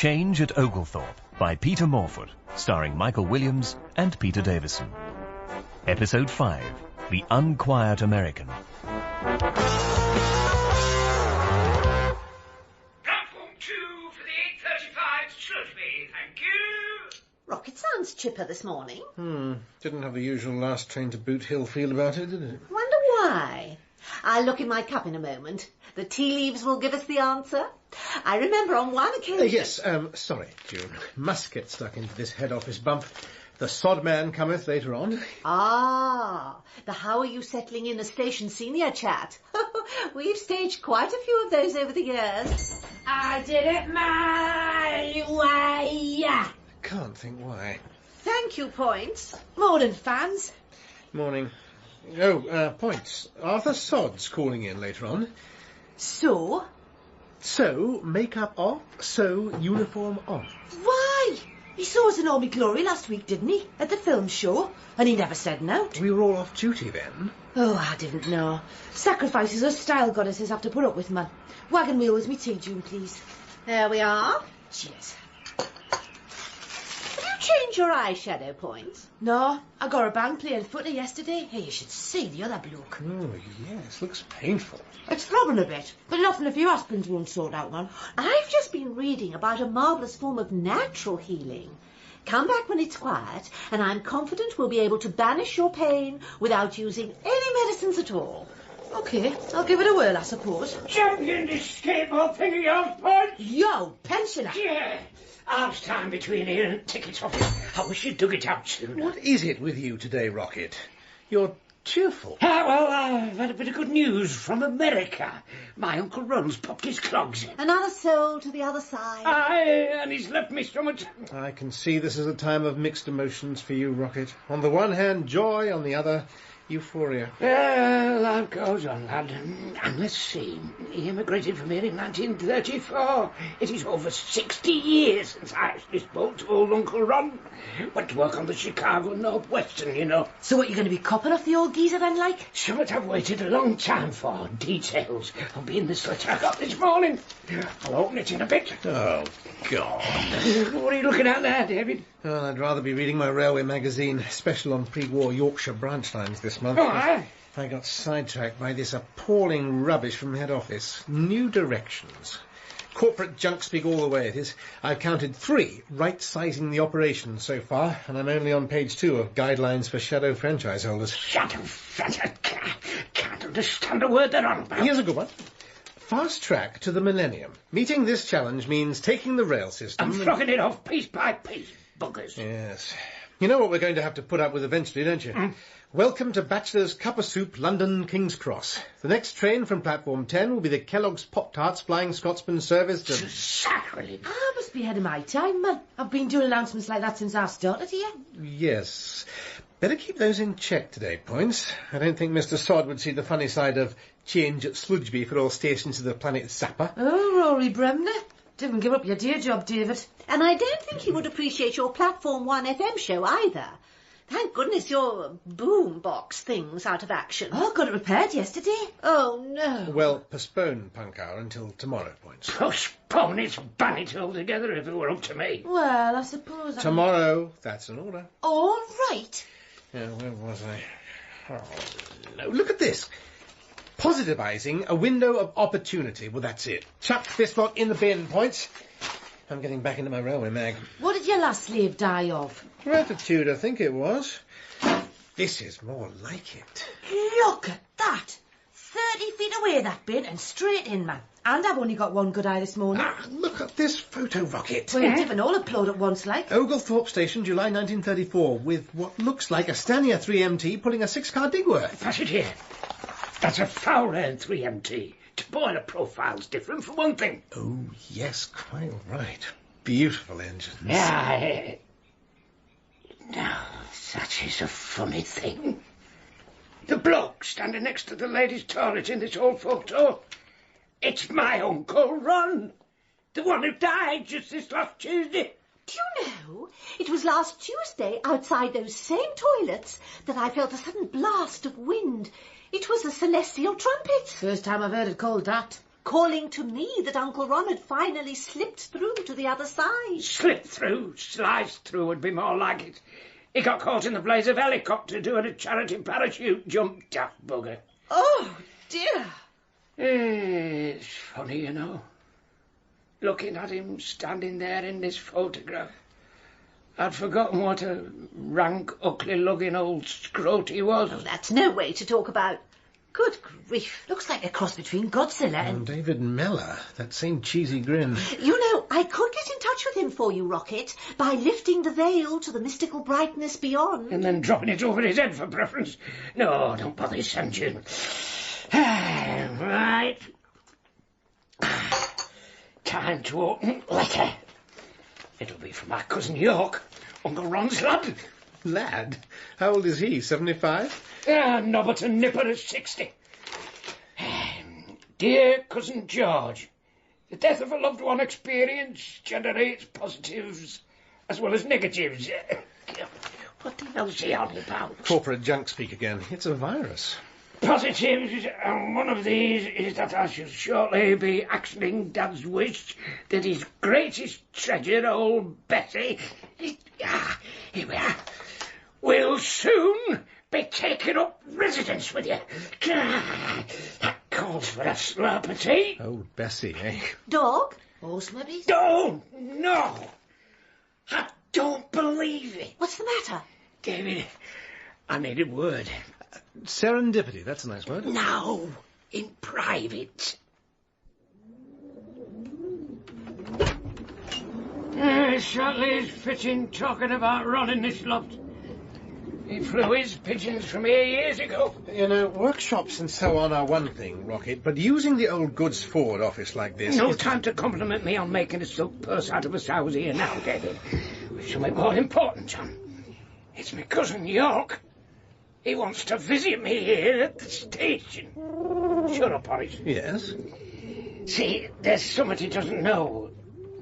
Change at Oglethorpe by Peter Morford, starring Michael Williams and Peter Davison. Episode 5, The Unquiet American. Platform 2 for the 8:35 Shrewsbury, thank you. Rocket sounds chipper this morning. Didn't have the usual last train to Boot Hill feel about it, did it? Wonder why? I'll look in my cup in a moment. The tea leaves will give us the answer. I remember on one occasion... Yes, sorry, June. Must get stuck into this head office bump. The sod man cometh later on. Ah, the how are you settling in a station senior chat. We've staged quite a few of those over the years. I did it my way. Can't think why. Thank you, Points. Morning, fans. Morning. Oh, Points. Arthur Sod's calling in later on. So? So, makeup off, so, uniform on. Why? He saw us in all my glory last week, didn't he? At the film show. And he never said no. We were all off duty then. Oh, I didn't know. Sacrifices us style goddesses have to put up with, man. Wagon wheel with me tea, June, please. There we are. Cheers. Have you changed your eyeshadow, Points? No, I got a band playing footer yesterday. Hey, you should see the other bloke. Oh, yes, looks painful. It's throbbing a bit, but nothing if your husbands won't sort out, man. I've just been reading about a marvellous form of natural healing. Come back when it's quiet, and I'm confident we'll be able to banish your pain without using any medicines at all. OK, I'll give it a whirl, I suppose. Champion this skateboard thing of yours, Punch. Yo, pensioner. Yeah. Half time between here and tickets office. I wish you'd dug it out sooner. What is it with you today, Rocket? You're cheerful. Well, I've had a bit of good news from America. My Uncle Ron's popped his clogs in. Another soul to the other side. Aye, and he's left me so much... I can see this is a time of mixed emotions for you, Rocket. On the one hand, joy, on the other, euphoria. Well, life goes on, lad. And let's see. He immigrated from here in 1934. It is over 60 years since I actually spoke to old Uncle Ron. Went to work on the Chicago Northwestern, you know. So what, you going to be copping off the old geezer then, like? Something I've waited a long time for. Details. I'll be in this letter I got this morning. I'll open it in a bit. Oh, God. What are you looking at there, David? Well, I'd rather be reading my railway magazine, special on pre-war Yorkshire branch lines this month. Oh, aye. I got sidetracked by this appalling rubbish from head office. New directions. Corporate junk speak all the way it is. I've counted 3 right-sizing the operation so far, and I'm only on page 2 of Guidelines for Shadow Franchise Holders. Shadow franchise? Can't understand a word they're on about. Here's a good one. Fast track to the millennium. Meeting this challenge means taking the rail system... I'm flogging it off piece by piece, buggers. Yes. You know what we're going to have to put up with eventually, don't you? Welcome to Bachelor's Cup of Soup, London, King's Cross. The next train from platform 10 will be the Kellogg's Pop-Tarts Flying Scotsman service to... Sacrilege. I must be ahead of my time, man. I've been doing announcements like that since I started here. Yes. Better keep those in check today, Points. I don't think Mr. Sod would see the funny side of change at Sludgeby for all stations of the planet Zappa. Oh, Rory Bremner. Didn't give up your day job, David. And I don't think he would appreciate your Platform 1 FM show either. Thank goodness your boom box thing's out of action. Oh, got it repaired yesterday. Oh, no. Well, postpone Punk Hour until tomorrow, Points. Postpone it, ban it altogether if it were up to me. Well, I suppose... Tomorrow, that's an order. All right. Yeah, where was I? Oh, no. Look at this. Positivizing a window of opportunity. Well, that's it. Chuck this lot in the bin, Points. I'm getting back into my railway mag. What did your last slave die of? Gratitude, I think it was. This is more like it. Look at that. 30 feet away, that bit, and straight in, man. And I've only got one good eye this morning. Look at this photo, Rocket. Well, you've all upload at once, like. Oglethorpe Station, July 1934, with what looks like a Stania 3MT pulling a 6-car Digworth. Pass it here. That's a Fowler 3MT. Boiler profile's different, for one thing. Oh, yes, quite right. Beautiful engines. Yeah, now, that is a funny thing. The bloke standing next to the ladies' toilet in this old photo, it's my Uncle Ron, the one who died just this last Tuesday. Do you know, it was last Tuesday outside those same toilets that I felt a sudden blast of wind. It was a celestial trumpet. First time I've heard it called that. calling to me that Uncle Ron had finally slipped through to the other side. Slipped through, sliced through would be more like it. He got caught in the blaze of helicopter doing a charity parachute jump, daft bugger. Oh, dear. It's funny, you know, looking at him standing there in this photograph. I'd forgotten what a rank, ugly-looking old scrote he was. Oh, that's no way to talk about. Good grief. Looks like a cross between Godzilla and... David Mellor, that same cheesy grin. You know, I could get in touch with him for you, Rocket, by lifting the veil to the mystical brightness beyond. And then dropping it over his head for preference. No, don't bother his June. Right. Time to open letter. It'll be from my cousin York, Uncle Ron's lad. Lad? How old is he, 75? Nobberton Nipper is 60. Dear Cousin George, the death of a loved one experience generates positives as well as negatives. What the hell's he on about? Corporate junk speak again. It's a virus. Positives, and one of these is that I shall shortly be actioning Dad's wish that his greatest treasure, old Betty, here we are, will soon be taking up residence with you. That calls for a slurp of tea. Old Bessie, eh? Dog? Horse, maybe? No, I don't believe it. What's the matter? David, I need a word. Serendipity, that's a nice word. No, in private. It certainly is fitting talking about Ron in this loft. He flew his pigeons from here years ago. You know, workshops and so on are one thing, Rocket, but using the old goods forward office like this... No time to compliment me on making a silk purse out of a sow's ear now, David. There's something more important, John. It's my cousin York. He wants to visit me here at the station. Shut up, Horace. Yes? See, there's something he doesn't know.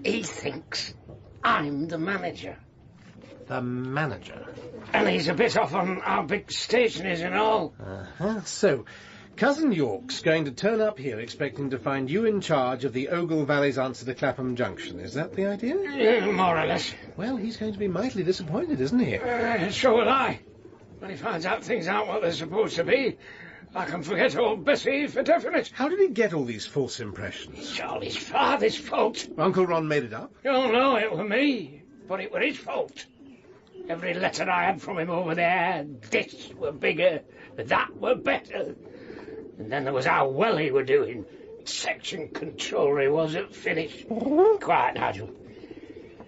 He thinks I'm the manager. The manager? And he's a bit off on how big the station is and all. Uh-huh. So, Cousin York's going to turn up here expecting to find you in charge of the Ogle Valley's answer to Clapham Junction. Is that the idea? More or less. Well, he's going to be mightily disappointed, isn't he? So will I. When he finds out things aren't what they're supposed to be, I can forget old Bessie for definite. How did he get all these false impressions? It's all his father's fault. Uncle Ron made it up? Oh, no, it were me. But it were his fault. Every letter I had from him over there, this were bigger, that were better. And then there was how well he were doing. Section controller he was at finish. Quiet, Nigel.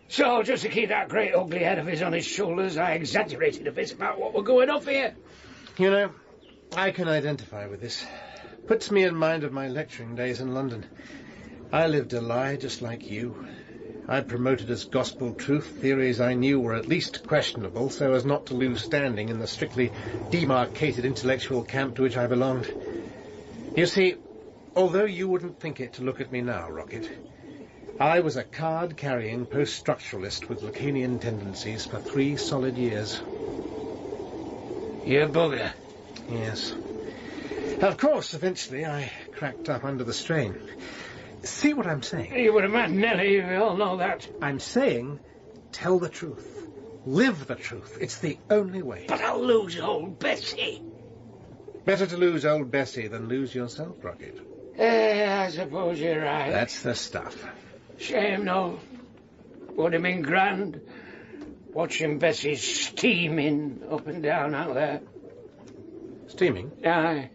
So, just to keep that great ugly head of his on his shoulders, I exaggerated a bit about what were going off here. You know, I can identify with this. Puts me in mind of my lecturing days in London. I lived a lie just like you. I promoted as gospel truth theories I knew were at least questionable, so as not to lose standing in the strictly demarcated intellectual camp to which I belonged. You see, although you wouldn't think it to look at me now, Rocket, I was a card-carrying post-structuralist with Lacanian tendencies for 3 solid years. You bugger. Yes. Of course, eventually I cracked up under the strain. See what I'm saying? You would have met Nellie, we all know that. I'm saying, tell the truth. Live the truth. It's the only way. But I'll lose old Bessie. Better to lose old Bessie than lose yourself, Rocket. I suppose you're right. That's the stuff. Shame, no. Would have been grand. Watching Bessie steaming up and down out there. Steaming? Aye.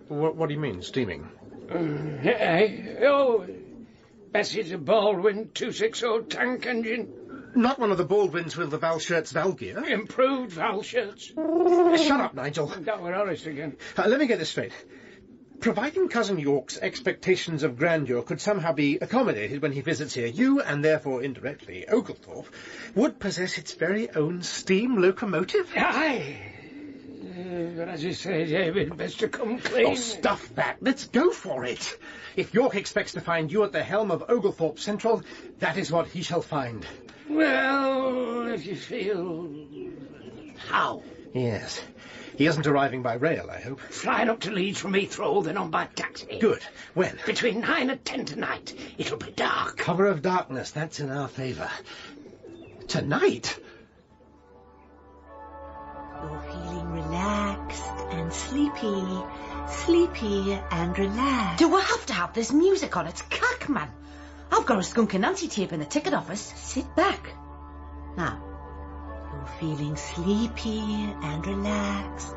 What do you mean, steaming? Oh, Bessie's a Baldwin 260 tank engine. Not one of the Baldwins with the Valshirt's valve gear. Improved valve shirts. Shut up, Nigel. That were Horace again. Let me get this straight. Providing Cousin York's expectations of grandeur could somehow be accommodated when he visits here, you, and therefore indirectly Oglethorpe, would possess its very own steam locomotive? Aye. But as you say, David, best to come clean. Oh, stuff that. Let's go for it. If York expects to find you at the helm of Oglethorpe Central, that is what he shall find. Well, if you feel... How? Yes. He isn't arriving by rail, I hope. Flying up to Leeds from Heathrow, then on by taxi. Good. When? Between 9 and 10 tonight. It'll be dark. Cover of darkness, that's in our favour. Tonight? You're feeling relaxed and sleepy. Sleepy and relaxed. Do we have to have this music on? It's cack, man. I've got a Skunk and Nancy tape in the ticket office. Sit back. Now, you're feeling sleepy and relaxed.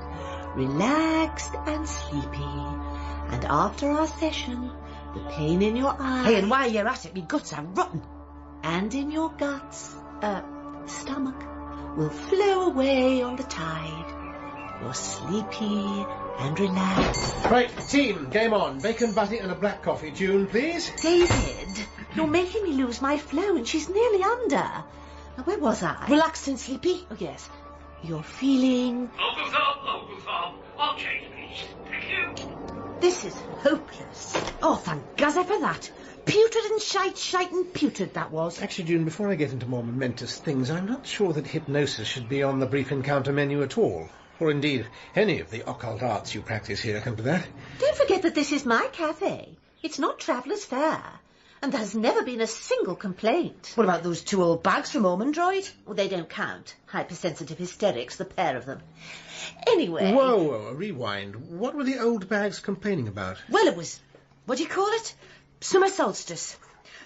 Relaxed and sleepy. And after our session, the pain in your eye... Hey, and while you're at it, me guts are rotten. And in your guts, stomach, will flow away on the tide. You're sleepy and relaxed. Right, team, game on. Bacon butty and a black coffee. June, please. David, you're making me lose my flow and she's nearly under. Now, where was I? Relaxed and sleepy? Oh, yes. You're feeling... Oglethorpe. I'll change, please. Thank you. This is hopeless. Oh, thank Gaza for that. Putrid and shite and putrid that was. Actually, June, before I get into more momentous things, I'm not sure that hypnosis should be on the brief encounter menu at all. Or indeed, any of the occult arts you practice here, come to that. Don't forget that this is my cafe. It's not Traveller's Fare. And there's never been a single complaint. What about those 2 old bags from Ormondroyd? Well, they don't count. Hypersensitive hysterics, the pair of them. Anyway... Whoa, rewind. What were the old bags complaining about? Well, it was... What do you call it? Summer solstice.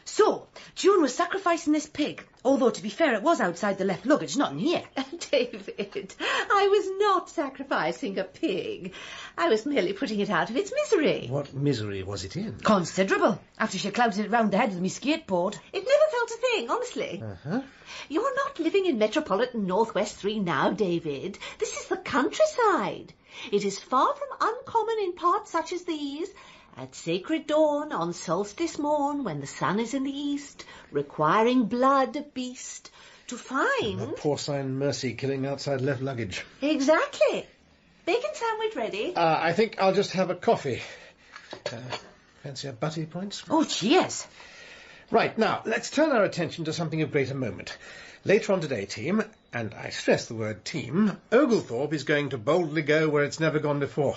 So, June was sacrificing this pig. Although, to be fair, it was outside the left luggage, not in here. David, I was not sacrificing a pig. I was merely putting it out of its misery. What misery was it in? Considerable. After she clouted it round the head with me skateboard. It never felt a thing, honestly. Uh-huh. You're not living in metropolitan Northwest 3 now, David. This is the countryside. It is far from uncommon in parts such as these. At sacred dawn, on solstice morn, when the sun is in the east, requiring blood beast, to find... That porcine mercy killing outside left luggage. Exactly. Bacon sandwich ready? I think I'll just have a coffee. Fancy a butty, Points? Oh, cheers. Right, now, let's turn our attention to something of greater moment. Later on today, team, and I stress the word team, Oglethorpe is going to boldly go where it's never gone before.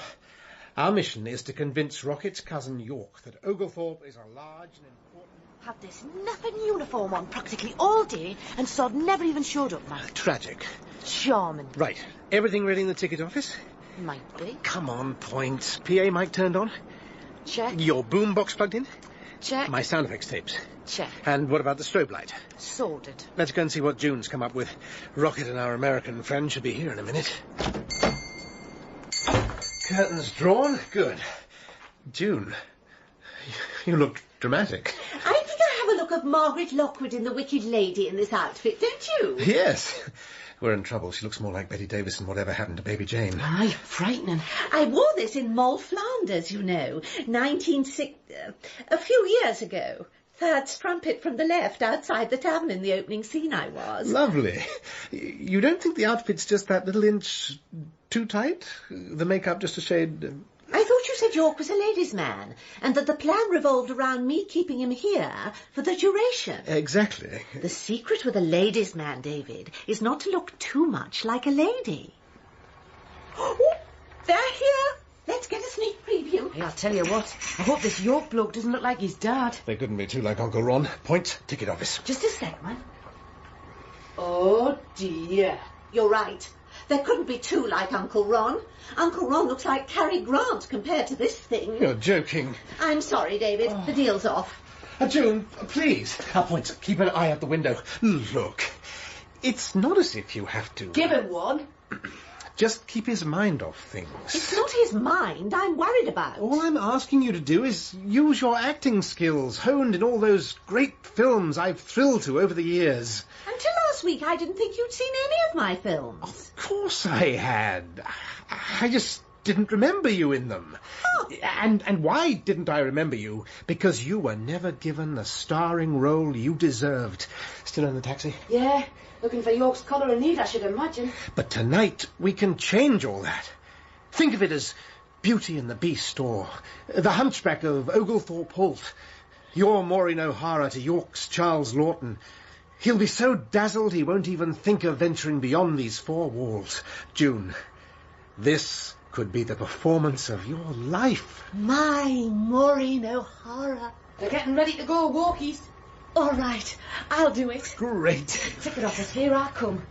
Our mission is to convince Rocket's cousin York that Oglethorpe is a large and important... Had this nothing uniform on practically all day, and Sod never even showed up, man. Tragic. Charming. Right, everything ready in the ticket office? Might be. Come on, Points. PA mic turned on? Check. Your boombox plugged in? Check. My sound effects tapes? Check. And what about the strobe light? Sorted. Let's go and see what June's come up with. Rocket and our American friend should be here in a minute. Curtains drawn? Good. June, you look dramatic. I think I have a look of Margaret Lockwood in The Wicked Lady in this outfit, don't you? Yes. We're in trouble. She looks more like Betty Davison, whatever happened to Baby Jane. Aye, frightening. I wore this in Moll Flanders, you know, a few years ago. Third strumpet from the left, outside the tavern in the opening scene I was. Lovely. You don't think the outfit's just that little inch too tight? The makeup just a shade... I thought you said York was a ladies' man, and that the plan revolved around me keeping him here for the duration. Exactly. The secret with a ladies' man, David, is not to look too much like a lady. Oh, they're here. Let's get a sneak preview. Hey, I'll tell you what. I hope this York bloke doesn't look like his dad. They couldn't be too like Uncle Ron. Point, ticket office. Just a sec, man. Oh, dear. You're right. There couldn't be two like Uncle Ron. Uncle Ron looks like Cary Grant compared to this thing. You're joking. I'm sorry, David. Oh. The deal's off. June, please. Point, keep an eye out the window. Look, it's not as if you have to... Give him one. Just keep his mind off things. It's not his mind I'm worried about. All I'm asking you to do is use your acting skills, honed in all those great films I've thrilled to over the years. Until last week, I didn't think you'd seen any of my films. Of course I had. I just didn't remember you in them. Oh. And why didn't I remember you? Because you were never given the starring role you deserved. Still in the taxi? Yeah, looking for York's collar and need, I should imagine. But tonight we can change all that. Think of it as Beauty and the Beast, or The Hunchback of Oglethorpe Holt. You're Maureen O'Hara to York's Charles Lawton. He'll be so dazzled he won't even think of venturing beyond these four walls. June, This could be the performance of your life. My Maureen O'Hara. They're getting ready to go, walkies. All right, I'll do it. Great. Ticket office, here I come.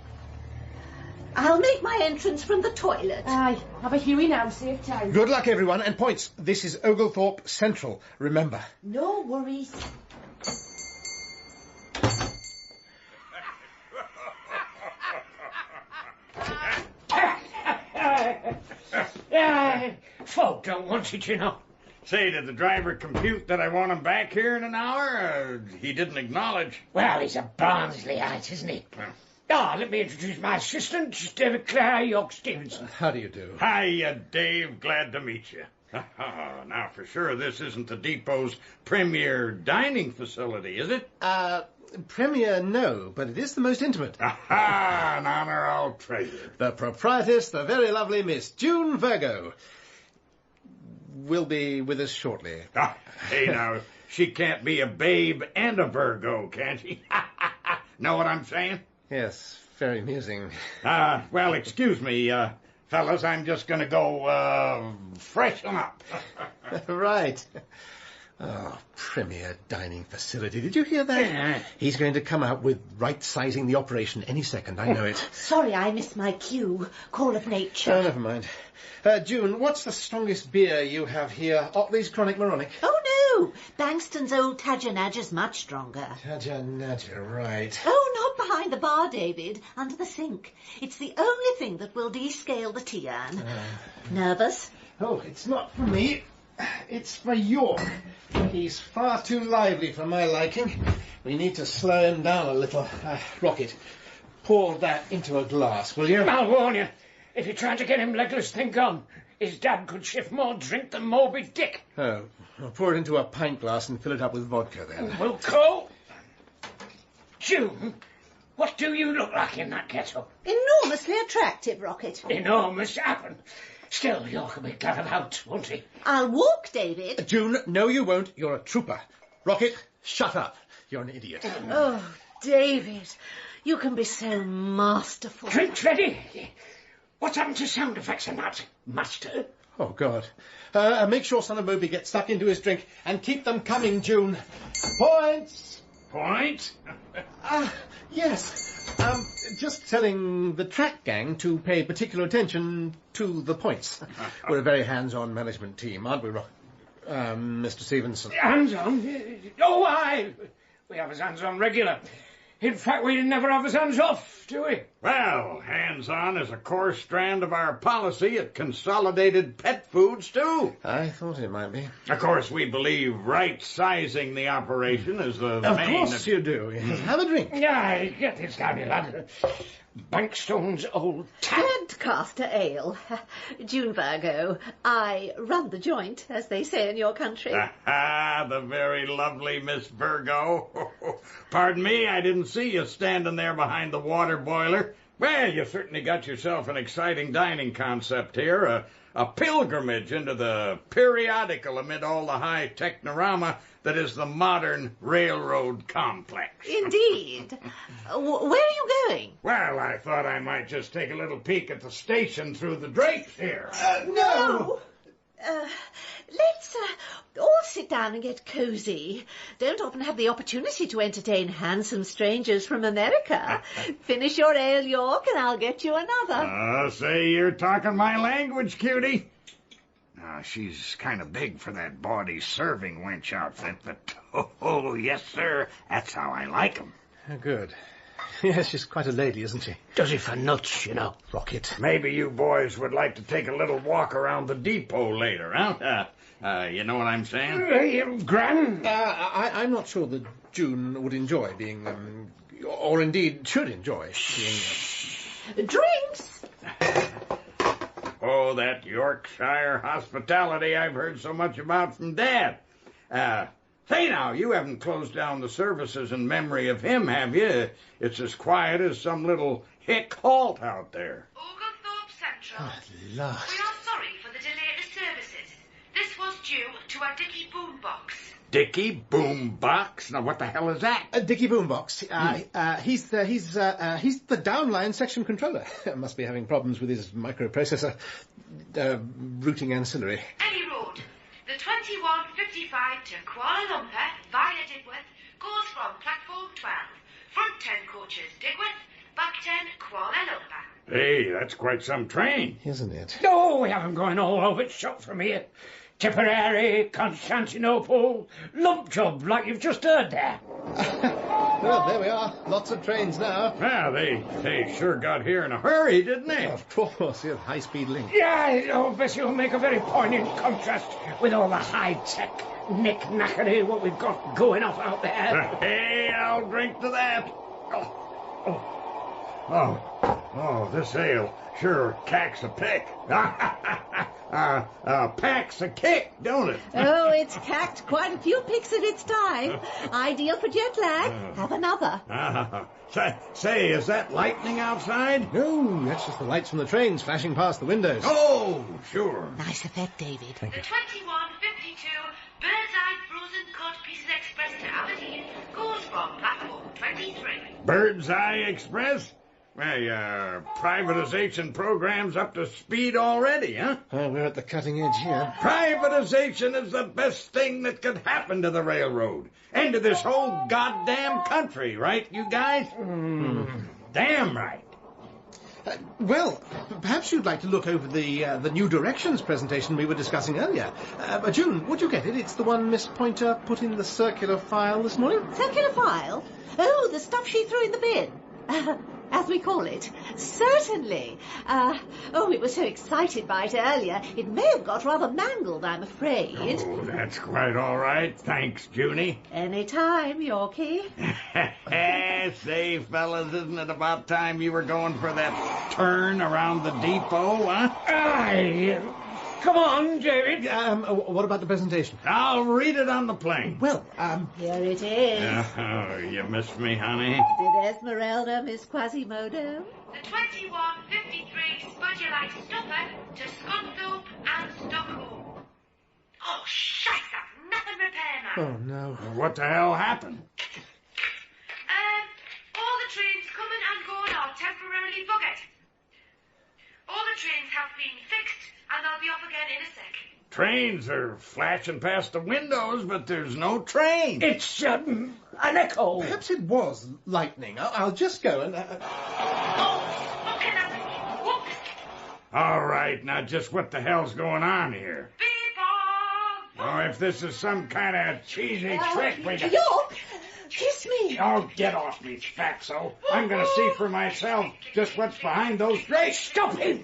I'll make my entrance from the toilet. Aye, have a Huey now, save time. Good luck, everyone, and points. This is Oglethorpe Central, remember. No worries. Folk don't want it, you know. Say, did the driver compute that I want him back here in an hour? He didn't acknowledge. Well, he's a Barnsleyite, isn't he? Let me introduce my assistant, David Clare, York Stevenson. How do you do? Hiya, Dave. Glad to meet you. Now, for sure, this isn't the depot's premier dining facility, is it? Premier, no, but it is the most intimate. An honor I'll treasure. The proprietress, the very lovely Miss June Virgo, will be with us shortly. Hey, now, she can't be a babe and a Virgo, can she? Know what I'm saying? Yes, very amusing. Well, excuse me, fellas, I'm just going to go freshen up. Right. Oh, premier dining facility. Did you hear that? Yeah. He's going to come out with right-sizing the operation any second. I know it. Sorry, I missed my cue. Call of nature. Oh, never mind. June, what's the strongest beer you have here? Otley's Chronic Moronic. Oh, no. Bankston's Old Tadger-Nadger's much stronger. Tadger-Nadger, right. Oh, not behind the bar, David. Under the sink. It's the only thing that will descale the tea urn. Nervous? Oh, it's not for me. It's for York. He's far too lively for my liking. We need to slow him down a little. Rocket, pour that into a glass, will you? I'll warn you, if you're trying to get him legless, think on. His dad could shift more drink than Moby Dick. Oh, I'll pour it into a pint glass and fill it up with vodka then. Wilco? June, what do you look like in that kettle? Enormously attractive, Rocket. Enormous happen. Still, York will be glad of out, won't he? I'll walk, David. June, no you won't. You're a trooper. Rocket, shut up. You're an idiot. Oh, David, you can be so masterful. Drinks ready. What's happened to sound effects and that, master? Oh, God. Make sure Son of Moby gets stuck into his drink and keep them coming, June. Points! Point? Yes. Just telling the track gang to pay particular attention to the points. We're a very hands-on management team, aren't we, Mr. Stevenson? Hands-on? Oh, aye. We have his hands-on regular. In fact, we never have his hands off, do we? Well, hands-on is a core strand of our policy at Consolidated Pet Foods, too. I thought it might be. Of course, we believe right-sizing the operation is the Of main... course you do. Yes. Have a drink. Yeah, get this down, you lad. Bankstone's Old Tadcaster Ale. June Virgo. I run the joint, as they say in your country. The very lovely Miss Virgo. Pardon me, I didn't see you standing there behind the water boiler. Well, you certainly got yourself an exciting dining concept here, a pilgrimage into the periodical amid all the high technorama that is the modern railroad complex. Indeed. Where are you going? Well, I thought I might just take a little peek at the station through the drapes here. No. Let's all sit down and get cosy. Don't often have the opportunity to entertain handsome strangers from America. Finish your ale, York, and I'll get you another. Say you're talking my language, cutie. She's kind of big for that bawdy serving wench outfit, but oh, yes, sir, that's how I like 'em. Good. Yes, she's quite a lady, isn't she? Does it for nuts, you know. Rocket. Maybe you boys would like to take a little walk around the depot later, huh? You know what I'm saying? Gran? I'm not sure that June would enjoy being, or indeed should enjoy being... Drinks? Oh, that Yorkshire hospitality I've heard so much about from Dad. Say now, you haven't closed down the services in memory of him, have you? It's as quiet as some little hick halt out there. Oglethorpe Central. Oh, We are sorry for the delay in the services. This was due to a dicky boombox. Dicky Boombox? Now, what the hell is that? Dickie Boombox. He's the downline section controller. Must be having problems with his microprocessor. Routing ancillary. Any road. The 2155 to Kuala Lumpur via Digworth goes from platform 12. Front 10 coaches Digworth, back 10 Kuala Lumpur. Hey, that's quite some train. Isn't it? No, we haven't gone all over it shot from here. Tipperary, Constantinople, lump job, like you've just heard there. Well, there we are. Lots of trains now. Well, they sure got here in a hurry, didn't they? Of course, yeah, high-speed link. Yeah, oh, Bessie will make a very poignant contrast with all the high-tech knick-knackery what we've got going off out there. Hey, I'll drink to that. Oh, this ale sure cacks a pick. Packs a kick, don't it? Oh, it's cacked quite a few picks at its time. Ideal for jet lag. Have another. Say, is that lightning outside? No, that's just the lights from the trains flashing past the windows. Oh, sure. Nice effect, David. The 2152 Birdseye Frozen Cut Pieces Express to Aberdeen goes from platform 23. Bird's Eye Express? Well, privatization program's up to speed already, huh? We're at the cutting edge here. Privatization is the best thing that could happen to the railroad and to this whole goddamn country, right, you guys? Damn right. Well, perhaps you'd like to look over the new directions presentation we were discussing earlier. June, would you get it? It's the one Miss Pointer put in the circular file this morning. Circular file? Oh, the stuff she threw in the bin. As we call it. Certainly. We were so excited by it earlier, it may have got rather mangled, I'm afraid. Oh, that's quite all right. Thanks, Junie. Any time, Yorkie. Say, fellas, isn't it about time you were going for that turn around the depot, huh? Aye. Come on, David. What about the presentation? I'll read it on the plane. Well, Here it is. Oh, you missed me, honey. Did Esmeralda miss Quasimodo? The 2153 Spudulite Stopper to Scunthorpe and Stockholm. Oh, shite up! Nothing repair, man. oh no. What the hell happened? All the trains coming and going are temporarily buggered. All the trains have been fixed and they'll be up again in a sec. Trains are flashing past the windows, but there's no train. It's an echo. Perhaps it was lightning. I'll just go and... Fucking hell. Whoops. All right, now just what the hell's going on here? Beep-bop. Oh, if this is some kind of cheesy trick we got... York, kiss me. Oh, get off me, fatso. I'm going to see for myself just what's behind those drapes. Stop him.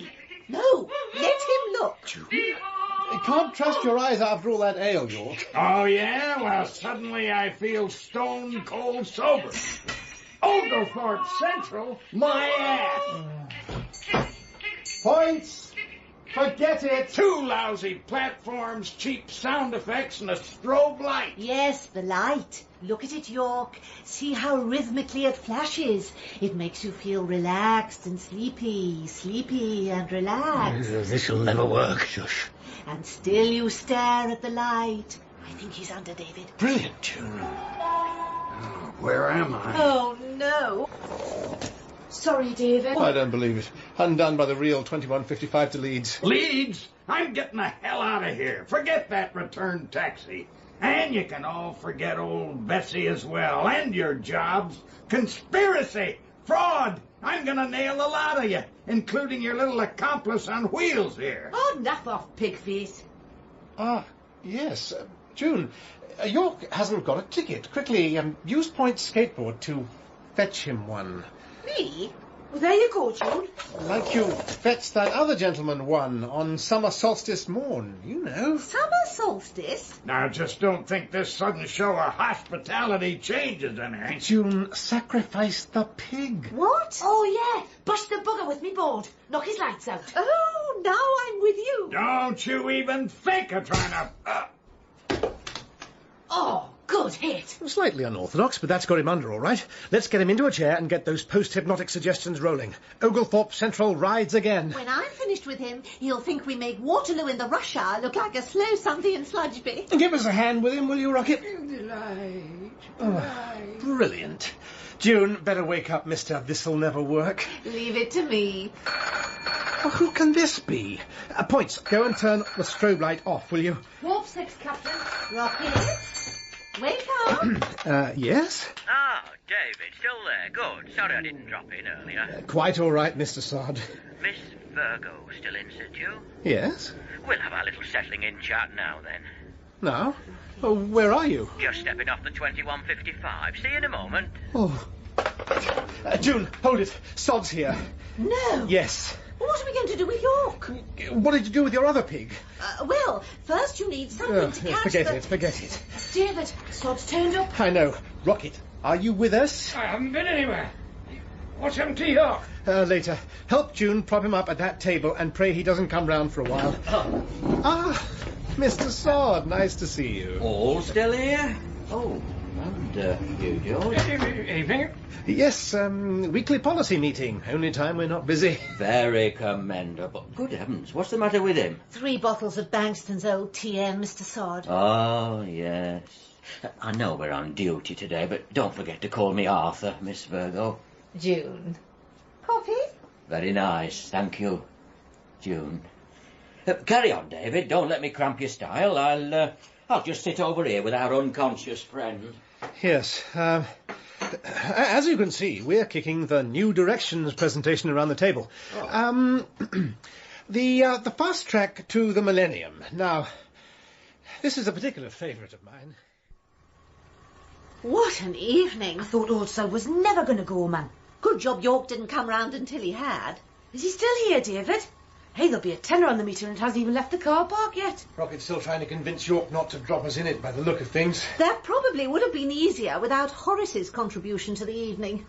No, let him look. You can't trust your eyes after all that ale, York. Oh, yeah? Well, suddenly I feel stone cold sober. Oglethorpe Central? My ass. Points! Forget it! 2 lousy platforms, cheap sound effects, and a strobe light. Yes, the light. Look at it, York. See how rhythmically it flashes. It makes you feel relaxed and sleepy and relaxed. This'll never work, Shush. And still you stare at the light. I think he's under, David. Brilliant tune. Where am I? Oh, no. Sorry, David. I don't believe it. Undone by the real 2155 to Leeds. Leeds? I'm getting the hell out of here. Forget that return taxi. And you can all forget old Bessie as well, and your jobs. Conspiracy! Fraud! I'm gonna nail a lot of you, including your little accomplice on wheels here. Oh, enough off, Pigface. Yes. June, York hasn't got a ticket. Quickly, use Point's skateboard to fetch him one. Me? Well, there you go, June. Like you fetched that other gentleman one on summer solstice morn, you know. Summer solstice? Now, just don't think this sudden show of hospitality changes anything. June, sacrifice the pig. What? Oh, yeah. Bust the bugger with me board. Knock his lights out. Oh, now I'm with you. Don't you even think of trying to... Oh, good Good hit. Slightly unorthodox, but that's got him under all right. Let's get him into a chair and get those post-hypnotic suggestions rolling. Oglethorpe Central rides again. When I'm finished with him, he'll think we make Waterloo in the rush hour look like a slow something in Sludgeby. Give us a hand with him, will you, Rocket? Delight. Brilliant. June, better wake up, mister. This'll never work. Leave it to me. Oh, who can this be? Points, go and turn the strobe light off, will you? Warp 6, Captain. Rocket, wake up. Yes? Ah, David, still there. Good. Sorry I didn't drop in earlier. Quite all right, Mr. Sod. Miss Virgo still in situ? Yes? We'll have our little settling in chat now then. Now? Oh, where are you? Just stepping off the 2155. See you in a moment. Oh. June, hold it. Sod's here. No. Yes. What are we going to do with York? What did you do with your other pig? Well, first you need something to catch Forget it. David, Sod's turned up. I know. Rocket, are you with us? I haven't been anywhere. What's happened to York? Later. Help June prop him up at that table and pray he doesn't come round for a while. Ah, Mr. Sod, nice to see you. All still here? Oh, and you, George? Evening. Yes, weekly policy meeting. Only time we're not busy. Very commendable. Good heavens, what's the matter with him? 3 bottles of Bankston's old TM, Mr. Sod. Oh, yes. I know we're on duty today, but don't forget to call me Arthur, Miss Virgo. June. Coffee? Very nice, thank you, June. Carry on, David. Don't let me cramp your style. I'll just sit over here with our unconscious friend. Yes, as you can see, we're kicking the New Directions presentation around the table. Oh. The fast track to the millennium. Now, this is a particular favourite of mine. What an evening. I thought old Sod was never going to go, man. Good job York didn't come round until he had. Is he still here, David? Hey, there'll be a tenner on the meter and it hasn't even left the car park yet. Rocket's still trying to convince York not to drop us in it by the look of things. That probably would have been easier without Horace's contribution to the evening.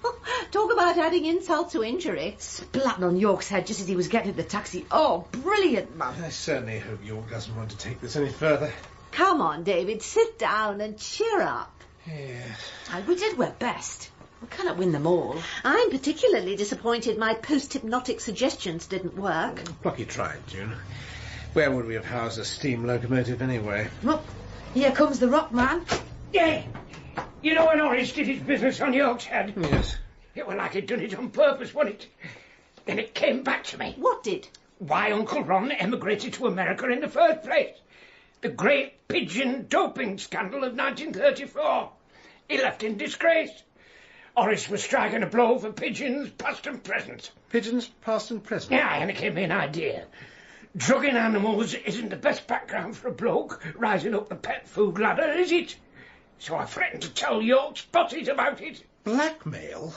Talk about adding insult to injury. Splatting on York's head just as he was getting the taxi. Oh, brilliant, man. I certainly hope York doesn't want to take this any further. Come on, David, sit down and cheer up. Yes. Aye, we did our best. We cannot win them all. I'm particularly disappointed my post-hypnotic suggestions didn't work. Plucky tried, June. Where would we have housed a steam locomotive anyway? Well, here comes the rock man. Yeah. You know when Horace did his business on York's head? Yes. It was like he'd done it on purpose, wasn't it? Then it came back to me. What did? Why Uncle Ron emigrated to America in the first place. The great pigeon doping scandal of 1934. He left in disgrace. Horace was striking a blow for pigeons, past and present. Pigeons, past and present? Yeah, and it gave me an idea. Drugging animals isn't the best background for a bloke rising up the pet food ladder, is it? So I threatened to tell York's bosses about it. Blackmail?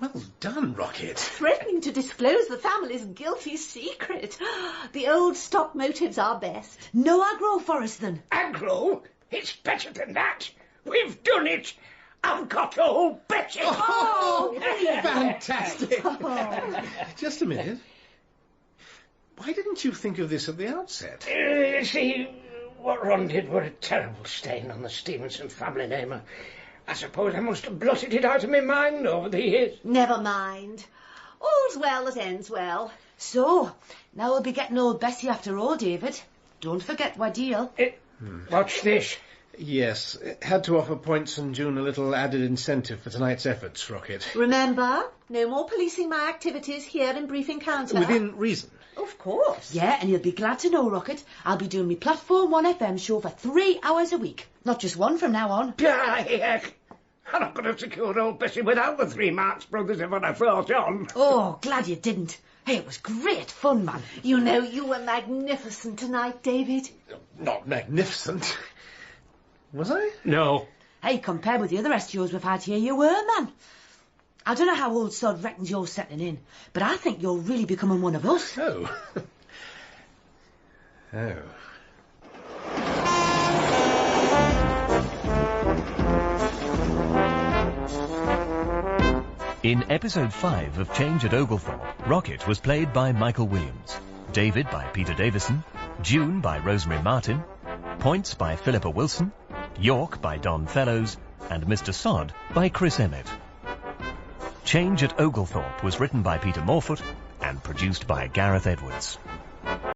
Well done, Rocket. Threatening to disclose the family's guilty secret. The old stock motives are best. No aggro, Forreston. Aggro? It's better than that. We've done it. I've got old Betty. Oh, fantastic. Just a minute. Why didn't you think of this at the outset? See, what Ron did was a terrible stain on the Stevenson family name. I suppose I must have blotted it out of my mind over the years. Never mind. All's well that ends well. So, now we'll be getting old Bessie after all, David. Don't forget our deal. Watch this. Yes, had to offer Points and June a little added incentive for tonight's efforts, Rocket. Remember, no more policing my activities here in Brief Encounter. Within reason. Of course. Yeah, and you'll be glad to know, Rocket, I'll be doing my Platform 1 FM show for 3 hours a week. Not just one from now on. Heck. I'm not going to secure old Bessie without the 3 Marx Brothers if I thought on. Oh, glad you didn't. Hey, it was great fun, man. You know, you were magnificent tonight, David. Not magnificent. Was I? No. Hey, compared with the other SGOs we've had here, you were, man. I don't know how old Sod reckons you're settling in, but I think you're really becoming one of us. Oh. Oh. In episode 5 of Change at Oglethorpe, Rocket was played by Michael Williams, David by Peter Davison, June by Rosemary Martin, Points by Philippa Wilson, York by Don Fellows, and Mr. Sod by Chris Emmett. Change at Oglethorpe was written by Peter Morfoot and produced by Gareth Edwards.